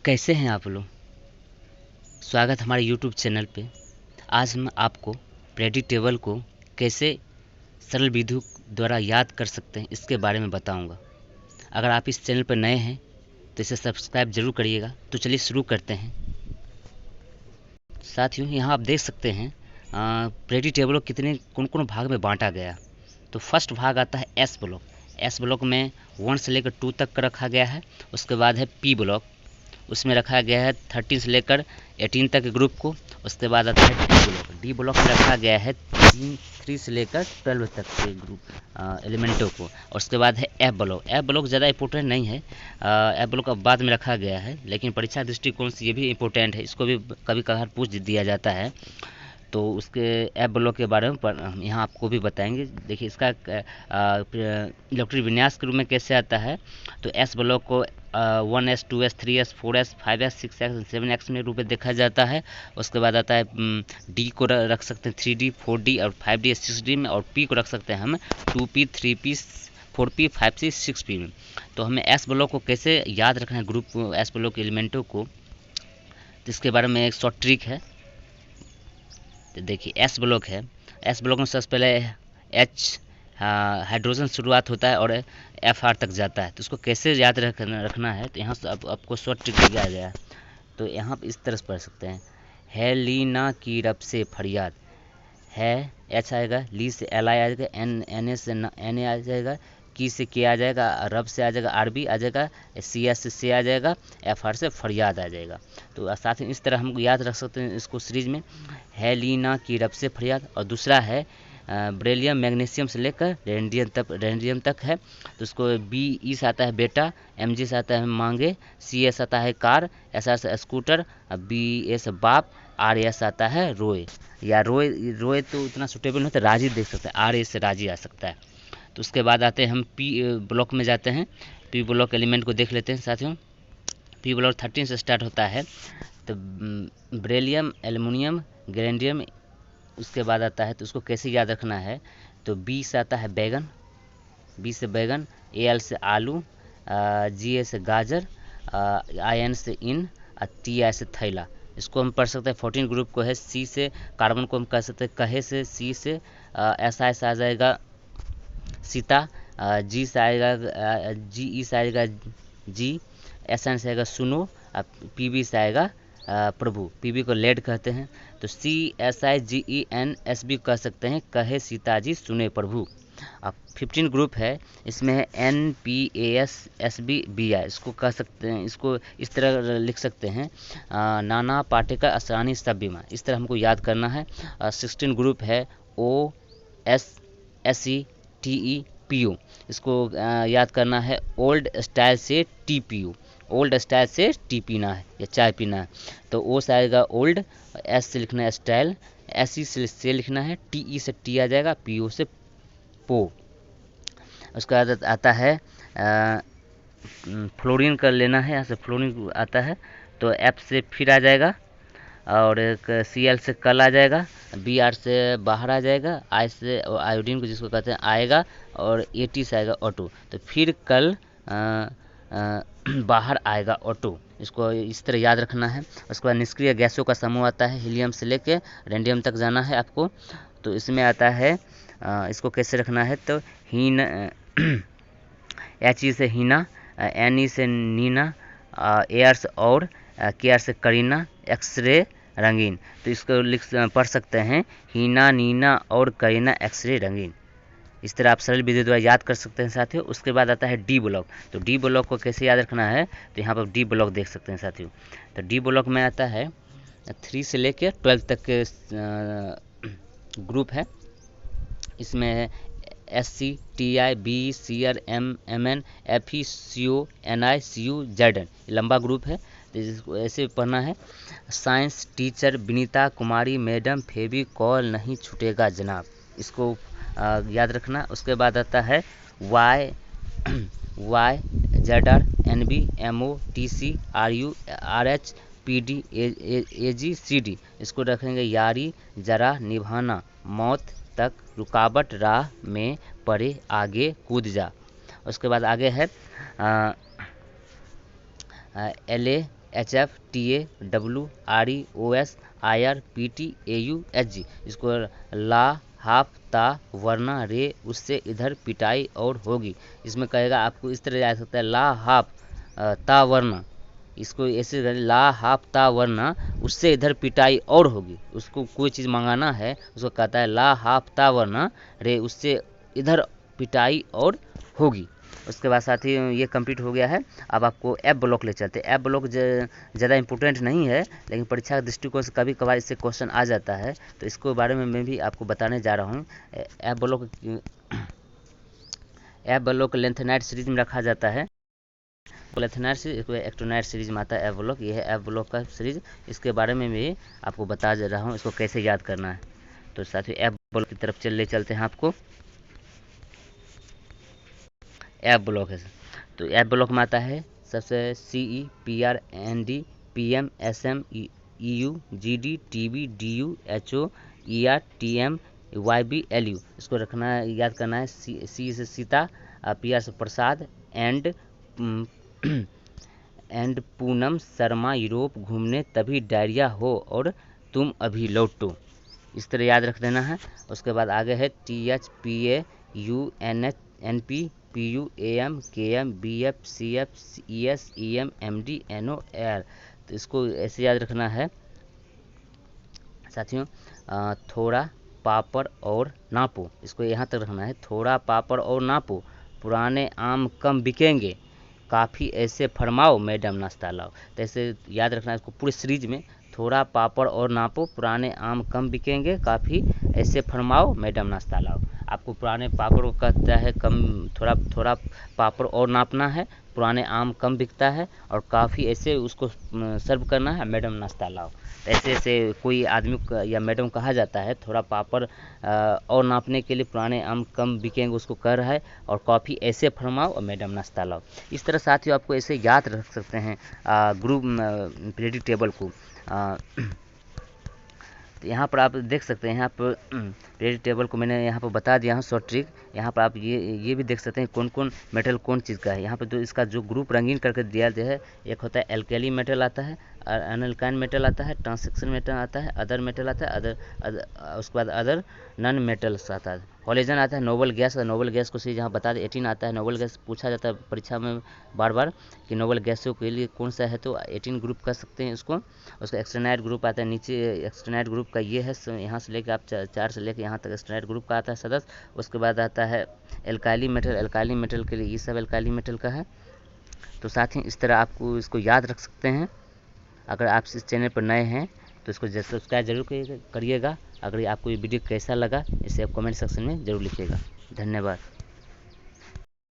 कैसे हैं आप लोग। स्वागत हमारे YouTube चैनल पे। आज हम आपको प्रेडिक्टेबल को कैसे सरल विधियों द्वारा याद कर सकते हैं इसके बारे में बताऊंगा। अगर आप इस चैनल पर नए हैं तो इसे सब्सक्राइब जरूर करिएगा। तो चलिए शुरू करते हैं। साथियों, यहाँ आप देख सकते हैं प्रेडिक्टेबल को कितने कौन कौन भाग में बांटा गया। तो फर्स्ट भाग आता है एस ब्लॉक। एस ब्लॉक में 1 से लेकर 2 तक का रखा गया है। उसके बाद है पी ब्लॉक, उसमें रखा गया है 13 से लेकर 18 तक के ग्रुप को। उसके बाद आता है डी ब्लॉक। डी ब्लॉक में रखा गया है 3 से लेकर 12 तक के ग्रुप एलिमेंटों को। और उसके बाद है एफ ब्लॉक। एफ ब्लॉक ज़्यादा इंपॉर्टेंट नहीं है, एफ ब्लॉक अब बाद में रखा गया है, लेकिन परीक्षा दृष्टिकोण से ये भी इंपॉर्टेंट है। इसको भी कभी कभार पूछ दिया जाता है। तो उसके ऐप ब्लॉक के बारे में हम यहाँ आपको भी बताएंगे। देखिए इसका इलेक्ट्रिक विन्यास के रूप में कैसे आता है। तो एस ब्लॉक को 1s 2s 3s 4s 5s 6s 7x में रूप में देखा जाता है। उसके बाद आता है डी को रख सकते हैं 3d 4d और 5d 6d में, और पी को रख सकते हैं हम 2p 3p 4p 5p 6p में। तो हमें एस ब्लॉक को कैसे याद रखना है, ग्रुप एस ब्लॉक के एलिमेंटों को, तो इसके बारे में एक शॉर्ट ट्रिक है। तो देखिए एस ब्लॉक है। एस ब्लॉक में सबसे पहले एच हाइड्रोजन शुरुआत होता है और एफ आर तक जाता है। तो उसको कैसे याद रखना है, तो यहाँ से आपको शॉर्ट ट्रिक दिया गया है। तो यहाँ पर इस तरह से पढ़ सकते हैं, है लीना की रब से फरियाद। है एच आएगा, ली से एल आई आ जाएगा, एन ए से एन ए आ जाएगा, की से के आ जाएगा, रब से आ जाएगा आर बी आ जाएगा, सी एस से आ जाएगा, एफ आर से फरियाद आ जाएगा। तो साथ ही इस तरह हम याद रख सकते हैं इसको सीरीज में, है लीना की रब से फरियाद। और दूसरा है ब्रेलियम मैग्नीशियम से लेकर रेंडियम तक है। तो उसको बी ई से आता है बेटा, एम जी से आता है मांगे, सी एस आता है कार, एस आर से स्कूटर, बी एस बाप, आर एस आता है रोए। या रोए रोए तो उतना सुटेबल नहीं, तो राजी देख सकते हैं, आर एस से राजी आ सकता है। तो उसके बाद आते हैं हम पी ब्लॉक में जाते हैं। पी ब्लॉक एलिमेंट को देख लेते हैं साथियों। पी ब्लॉक 13 से स्टार्ट होता है। तो ब्रेलियम, एल्युमिनियम, गैलेंडियम उसके बाद आता है। तो उसको कैसे याद रखना है, तो बी से आता है बैगन, बी से बैगन, ए एल से आलू, जी ए से गाजर, आई एन से इन, टी आई से थैला। इसको हम पढ़ सकते हैं 14 ग्रुप को है। सी से कार्बन को हम कह सकते हैं कहे से, सी से एस आई से आ जाएगा सीता, जी से आएगा जी ई से आएगा जी, एस एन से आएगा सुनो, पी बी से आएगा प्रभु, पी बी को लेड कहते हैं। तो C S I G E N S B कह सकते हैं कहे सीता जी सुने प्रभु। अब 15 ग्रुप है, इसमें है N P A S S B B I. इसको कह सकते हैं, इसको इस तरह लिख सकते हैं नाना पाटेकर असरानी सभ्यमा। इस तरह हमको याद करना है। 16 ग्रुप है, O S S E T E P U. इसको याद करना है ओल्ड स्टाइल से T P U. Old style से टी पीना है या चाय पीना है। तो ओ से आएगा ओल्ड, एस से लिखना है स्टाइल, एस ई से लिखना है, टी ई से टी आ जाएगा, पी ओ से पो। उसके बाद आता है फ्लोरीन कर लेना है, यहाँ से फ्लोरीन आता है। तो एफ से फिर आ जाएगा, और एक सी एल से कल आ जाएगा, बी आर से बाहर आ जाएगा, आई से आयोडीन को जिसको कहते हैं आएगा, और ए टी से आएगा ऑटो। तो फिर कल बाहर आएगा ऑटो। इसको इस तरह याद रखना है। उसके बाद निष्क्रिय गैसों का समूह आता है, हीलियम से लेके रेडियम तक जाना है आपको। तो इसमें आता है इसको कैसे रखना है, तो हीन एच ई से हीना, एन ई से नीना, ए आर से और, के आर से करीना, एक्सरे रंगीन। तो इसको पढ़ सकते हैं हीना नीना और करीना एक्सरे रंगीन। इस तरह आप सरल विधि द्वारा याद कर सकते हैं साथियों। उसके बाद आता है डी ब्लॉक। तो डी ब्लॉक को कैसे याद रखना है, तो यहाँ पर डी ब्लॉक देख सकते हैं साथियों। तो डी ब्लॉक में आता है 3 से लेकर 12 तक के ग्रुप है। इसमें है S C T I B C R M M N F E C O N I C U Z N, लंबा ग्रुप है। तो इसको ऐसे पढ़ना है, science teacher Vinita Kumari madam Fevicol नहीं छूटेगा जनाब। इसको याद रखना। उसके बाद आता है Y Y Z R N B M O T C R U R H P D A G C D. इसको रखेंगे यारी जरा निभाना, मौत तक रुकावट राह में पड़े आगे कूद जा। उसके बाद आगे है एल ए HFTAWREOSIRPTAUHG, इसको ला हाफ ता वरना रे उससे इधर पिटाई और होगी। इसमें कहेगा आपको इस तरह याद सकता है, ला हाफ ता वरना, इसको ऐसे ला हाफ ता वरना उससे इधर पिटाई और होगी। उसको कोई चीज़ मंगाना है, उसको कहता है ला हाफ ता वरना रे उससे इधर पिटाई और होगी। उसके बाद साथ ही ये कंप्लीट हो गया है। अब आपको एफ ब्लॉक ले चलते हैं। एफ ब्लॉक ज़्यादा इंपॉर्टेंट नहीं है, लेकिन परीक्षा के दृष्टिकोण से कभी कभार इससे क्वेश्चन आ जाता है, तो इसको बारे में मैं भी आपको बताने जा रहा हूँ। एफ ब्लॉक लेंथेनाइट सीरीज में रखा जाता है। लेंथेनाइट सीरीज एक्टोनाइट सीरीज में आता है एफ ब्लॉक। ये है एफ ब्लॉक का सीरीज, इसके बारे में भी आपको बता रहा हूँ, इसको कैसे याद करना है। तो साथ ही एफ ब्लॉक की तरफ ले चलते हैं आपको। एफ ब्लॉक है, तो एफ ब्लॉक में आता है सबसे CE PRND PM SM EU GD TB DU HO ER TM YB LU, इसको रखना है, याद करना है। C से सीता, PR से प्रसाद, एंड पूनम शर्मा यूरोप घूमने तभी डायरिया हो और तुम अभी लौटो, इस तरह याद रख देना है। उसके बाद आगे है THPAUNHNP PUAM KM BF CF ES EM MD NOR, तो इसको ऐसे याद रखना है साथियों। थोड़ा पापड़ और नापो, इसको यहाँ तक रखना है। थोड़ा पापड़ और नापो, पुराने आम कम बिकेंगे, काफ़ी ऐसे फरमाओ मैडम नाश्ता लाओ। तो ऐसे याद रखना है इसको पूरे सीरीज में। थोड़ा पापड़ और नापो, पुराने आम कम बिकेंगे, काफ़ी ऐसे फरमाओ मैडम नाश्ता लाओ। आपको पुराने पापड़ को कहता है कम, थोड़ा पापड़ और नापना है, पुराने आम कम बिकता है, और काफ़ी ऐसे उसको सर्व करना है, मैडम नाश्ता लाओ। ऐसे ऐसे कोई आदमी या मैडम कहा जाता है, थोड़ा पापड़ और नापने के लिए पुराने आम कम बिकेंगे उसको कह रहा है, और कॉफ़ी ऐसे फरमाओ और मैडम नाश्ता लाओ। इस तरह साथियों आपको ऐसे याद रख सकते हैं ग्रुप पीरियडिक टेबल को। तो यहाँ पर आप देख सकते हैं, यहाँ पर पीरियडिक टेबल को मैंने यहाँ पर बता दिया हूँ शॉर्ट ट्रिक। यहाँ पर आप ये भी देख सकते हैं कौन कौन मेटल कौन चीज़ का है। यहाँ पर तो इसका जो ग्रुप रंगीन करके दिया गया है, एक होता है एल्केली मेटल आता है, अनएल्काइन मेटल आता है, ट्रांसेक्शन मेटल आता है, अदर मेटल आता है, उसके बाद अदर नॉन मेटल्स आता है, हॉलोजन आता है, नोबल गैस। नोबल गैस को जहाँ बता दें 18 आता है। नोबल गैस पूछा जाता है परीक्षा में बार बार कि नोबल गैसों के लिए कौन सा है, तो 18 ग्रुप कर सकते हैं इसको। उसका एक्सटर्नाइट ग्रुप आता है नीचे, एक्सटर्नाइट ग्रुप का ये है, यहाँ से लेकर आप 4 से लेकर यहाँ तक एक्सटर्नाइट ग्रुप का आता है सदस्य। उसके बाद आता है एल्काइली मेटल। एल्काइली मेटल के लिए ये सब एल्काइली मेटल का है। तो साथ ही इस तरह आपको इसको याद रख सकते हैं। अगर आप इस चैनल पर नए हैं तो इसको सब्सक्राइब जरूर करिएगा। अगर आपको ये वीडियो कैसा लगा इसे आप कमेंट सेक्शन में ज़रूर लिखिएगा। धन्यवाद।